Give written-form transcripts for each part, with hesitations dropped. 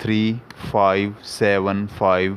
3575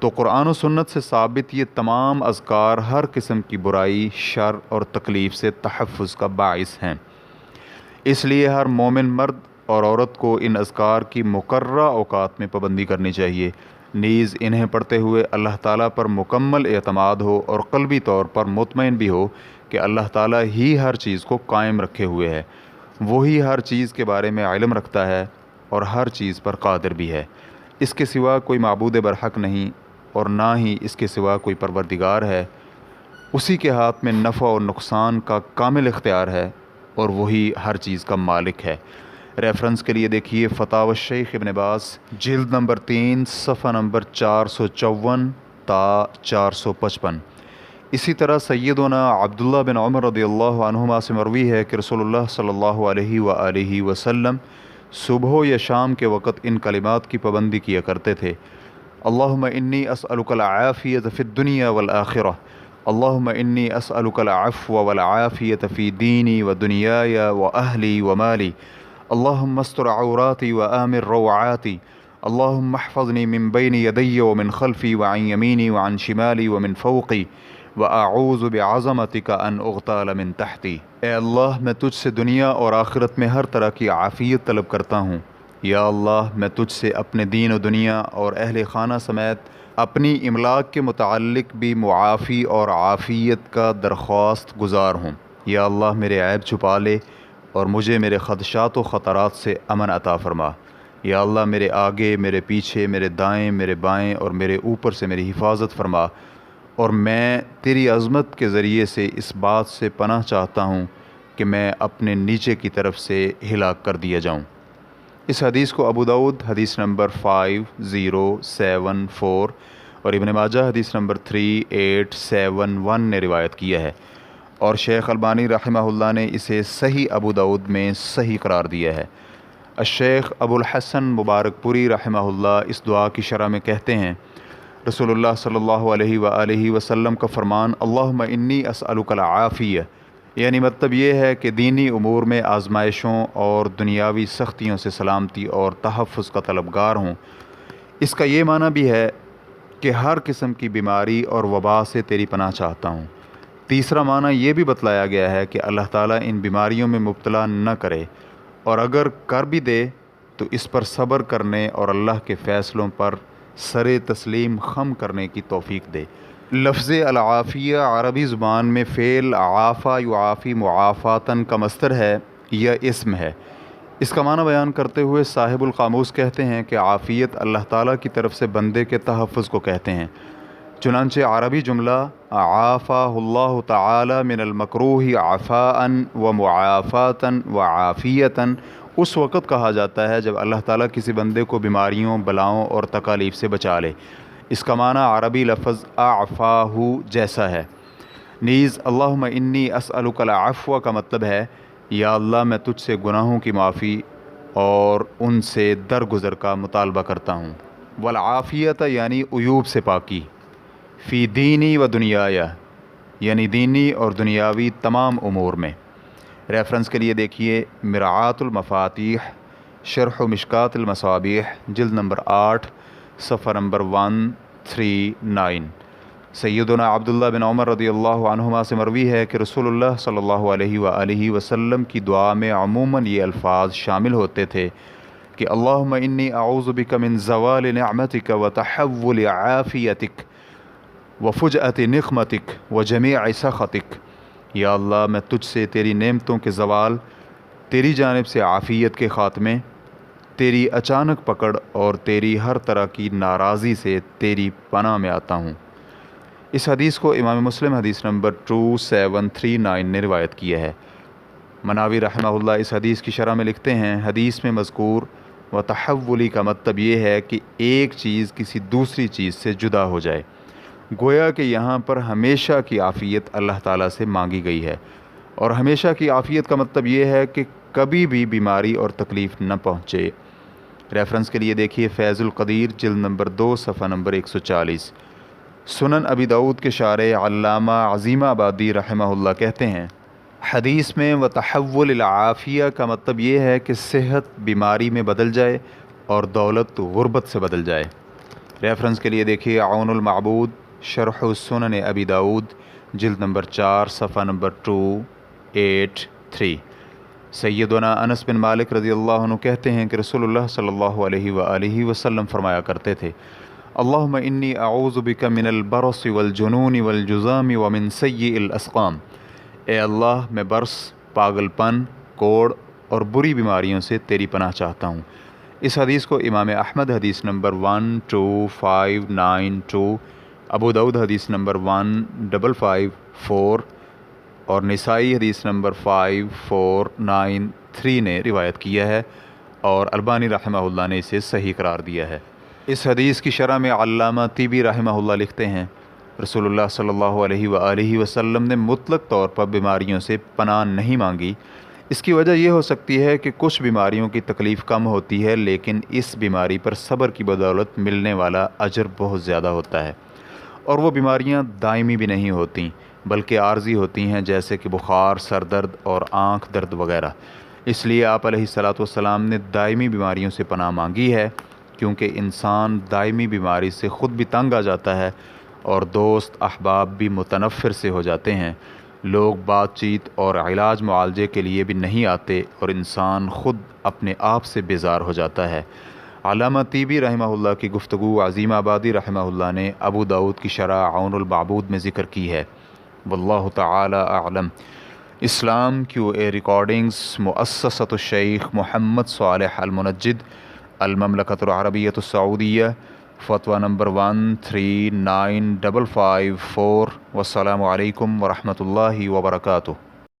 تو قرآن و سنت سے ثابت یہ تمام اذکار ہر قسم کی برائی، شر اور تکلیف سے تحفظ کا باعث ہیں۔ اس لیے ہر مومن مرد اور عورت کو ان اذکار کی مقررہ اوقات میں پابندی کرنی چاہیے، نیز انہیں پڑھتے ہوئے اللہ تعالیٰ پر مکمل اعتماد ہو اور قلبی طور پر مطمئن بھی ہو کہ اللہ تعالیٰ ہی ہر چیز کو قائم رکھے ہوئے ہے، وہی ہر چیز کے بارے میں علم رکھتا ہے اور ہر چیز پر قادر بھی ہے۔ اس کے سوا کوئی معبود برحق نہیں اور نہ ہی اس کے سوا کوئی پروردگار ہے، اسی کے ہاتھ میں نفع اور نقصان کا کامل اختیار ہے اور وہی ہر چیز کا مالک ہے۔ ریفرنس کے لیے دیکھیے فتاوی شیخ ابن باز، جلد نمبر 3، صفحہ نمبر 454 تا 455۔ اسی طرح سیدنا عبداللہ بن عمر رضی اللہ عنہما سے مروی ہے کہ رسول اللہ صلی اللہ علیہ وآلہ وسلم صبح یا شام کے وقت ان کلمات کی پابندی کیا کرتے تھے: اللہم انی اسألک العافیۃ فی الدنیا والآخرہ، اللہم انی اسألک العفو والعافیۃ فی دینی و دنیای و اہلی و مالی، اللہم استر عوراتی و آمن روعاتی، اللہم احفظنی من بین یدی و من خلفی وعن یمینی وعن شمالی ومن فوقی وَأَعُوذُ بِعَظَمَتِكَ أَنْ أُغْتَالَ مِنْ تَحْتِي۔ اے اللہ، میں تجھ سے دنیا اور آخرت میں ہر طرح کی عافیت طلب کرتا ہوں۔ یا اللہ، میں تجھ سے اپنے دین و دنیا اور اہل خانہ سمیت اپنی املاک کے متعلق بھی معافی اور عافیت کا درخواست گزار ہوں۔ یا اللہ، میرے عیب چھپا لے اور مجھے میرے خدشات و خطرات سے امن عطا فرما۔ یا اللہ، میرے آگے، میرے پیچھے، میرے دائیں، میرے بائیں اور میرے اوپر سے میری حفاظت فرما، اور میں تیری عظمت کے ذریعے سے اس بات سے پناہ چاہتا ہوں کہ میں اپنے نیچے کی طرف سے ہلاک کر دیا جاؤں۔ اس حدیث کو ابو داؤد حدیث نمبر 5074 اور ابن ماجہ حدیث نمبر 3871 نے روایت کیا ہے، اور شیخ البانی رحمہ اللہ نے اسے صحیح ابو داؤد میں صحیح قرار دیا ہے۔ الشیخ ابو الحسن مبارک پوری رحمہ اللہ اس دعا کی شرح میں کہتے ہیں: رسول اللہ صلی اللہ علیہ وآلہ وسلم کا فرمان اللہم انی اسألک العافیہ، یعنی مطلب یہ ہے کہ دینی امور میں آزمائشوں اور دنیاوی سختیوں سے سلامتی اور تحفظ کا طلبگار ہوں۔ اس کا یہ معنی بھی ہے کہ ہر قسم کی بیماری اور وبا سے تیری پناہ چاہتا ہوں۔ تیسرا معنی یہ بھی بتلایا گیا ہے کہ اللہ تعالیٰ ان بیماریوں میں مبتلا نہ کرے، اور اگر کر بھی دے تو اس پر صبر کرنے اور اللہ کے فیصلوں پر سر تسلیم خم کرنے کی توفیق دے۔ لفظ العافیہ عربی زبان میں فعل عافا یعافی معافاتن کا مصدر ہے یا اسم ہے۔ اس کا معنی بیان کرتے ہوئے صاحب القاموس کہتے ہیں کہ عافیت اللہ تعالیٰ کی طرف سے بندے کے تحفظ کو کہتے ہیں۔ چنانچہ عربی جملہ عافا اللہ تعالی من المکروہ عفاء و معافاتا و عافیتا اس وقت کہا جاتا ہے جب اللہ تعالیٰ کسی بندے کو بیماریوں، بلاؤں اور تکالیف سے بچا لے۔ اس کا معنی عربی لفظ اعفاہ جیسا ہے۔ نیز اللہم انی اسألک العفو کا مطلب ہے یا اللہ، میں تجھ سے گناہوں کی معافی اور ان سے درگزر کا مطالبہ کرتا ہوں۔ والعافیت یعنی عیوب سے پاکی، فی دینی و دنیایا یعنی دینی اور دنیاوی تمام امور میں۔ ریفرنس کے لیے دیکھیے مرآۃ المفاتیح، شرح مشکات المصابیح، جلد نمبر 8، صفحہ نمبر 139۔ سیدنا عبداللہ بن عمر رضی اللہ عنہما سے مروی ہے کہ رسول اللہ صلی اللہ علیہ وآلہ وسلم کی دعا میں عموماً یہ الفاظ شامل ہوتے تھے کہ اللہم انی اعوذ بک من زوال نعمتک و تحول عافیتک و فجأۃ نقمتک و جمیع سخطک۔ یا اللہ، میں تجھ سے تیری نعمتوں کے زوال، تیری جانب سے عافیت کے خاتمے، تیری اچانک پکڑ اور تیری ہر طرح کی ناراضی سے تیری پناہ میں آتا ہوں۔ اس حدیث کو امام مسلم حدیث نمبر 2739 نے روایت کیا ہے۔ مناوی رحمہ اللہ اس حدیث کی شرح میں لکھتے ہیں: حدیث میں مذکور و تحولی کا مطلب یہ ہے کہ ایک چیز کسی دوسری چیز سے جدا ہو جائے، گویا کہ یہاں پر ہمیشہ کی عافیت اللہ تعالیٰ سے مانگی گئی ہے، اور ہمیشہ کی عافیت کا مطلب یہ ہے کہ کبھی بھی بیماری اور تکلیف نہ پہنچے۔ ریفرنس کے لیے دیکھیے فیض القدیر، جلد نمبر 2، صفحہ نمبر 140۔ سنن ابی داؤد کے شارح علامہ عظیم آبادی رحمہ اللہ کہتے ہیں: حدیث میں وتحول العافیہ کا مطلب یہ ہے کہ صحت بیماری میں بدل جائے اور دولت غربت سے بدل جائے۔ ریفرنس کے لیے دیکھیے عون المعبود شرح سنن ابی داود جلد نمبر 4 صفحہ نمبر 283۔ سیدنا انس بن مالک رضی اللہ عنہ کہتے ہیں کہ رسول اللہ صلی اللہ علیہ وآلہ وسلم فرمایا کرتے تھے، اللہم انی اعوذ بک من البرص والجنون والجذام ومن سیئ الاسقام، اے اللہ میں برص، پاگل پن، کوڑ اور بری بیماریوں سے تیری پناہ چاہتا ہوں۔ اس حدیث کو امام احمد حدیث نمبر 12592، ابو داؤد حدیث نمبر 1554 اور نسائی حدیث نمبر 5493 نے روایت کیا ہے، اور البانی رحمہ اللہ نے اسے صحیح قرار دیا ہے۔ اس حدیث کی شرح میں علامہ طیبی رحمہ اللہ لکھتے ہیں، رسول اللہ صلی اللہ علیہ وآلہ وسلم نے مطلق طور پر بیماریوں سے پناہ نہیں مانگی۔ اس کی وجہ یہ ہو سکتی ہے کہ کچھ بیماریوں کی تکلیف کم ہوتی ہے، لیکن اس بیماری پر صبر کی بدولت ملنے والا اجر بہت زیادہ ہوتا ہے، اور وہ بیماریاں دائمی بھی نہیں ہوتیں بلکہ عارضی ہوتی ہیں، جیسے کہ بخار، سر درد اور آنکھ درد وغیرہ۔ اس لیے آپ علیہ الصلاۃ والسلام نے دائمی بیماریوں سے پناہ مانگی ہے، کیونکہ انسان دائمی بیماری سے خود بھی تنگ آ جاتا ہے اور دوست احباب بھی متنفر سے ہو جاتے ہیں۔ لوگ بات چیت اور علاج معالجے کے لیے بھی نہیں آتے اور انسان خود اپنے آپ سے بیزار ہو جاتا ہے۔ علامہ طیبی رحمہ اللہ کی گفتگو عظیم آبادی رحمہ اللہ نے ابو داؤد کی شرح عون المعبود میں ذکر کی ہے۔ واللہ تعالی اعلم۔ اسلام کیو اے ریکارڈنگز، مؤسسۃ الشیخ محمد صالح المنجد، المملکۃ العربیۃ السعودیہ، فتویٰ نمبر 139554۔ والسلام علیکم ورحمۃ اللہ وبرکاتہ۔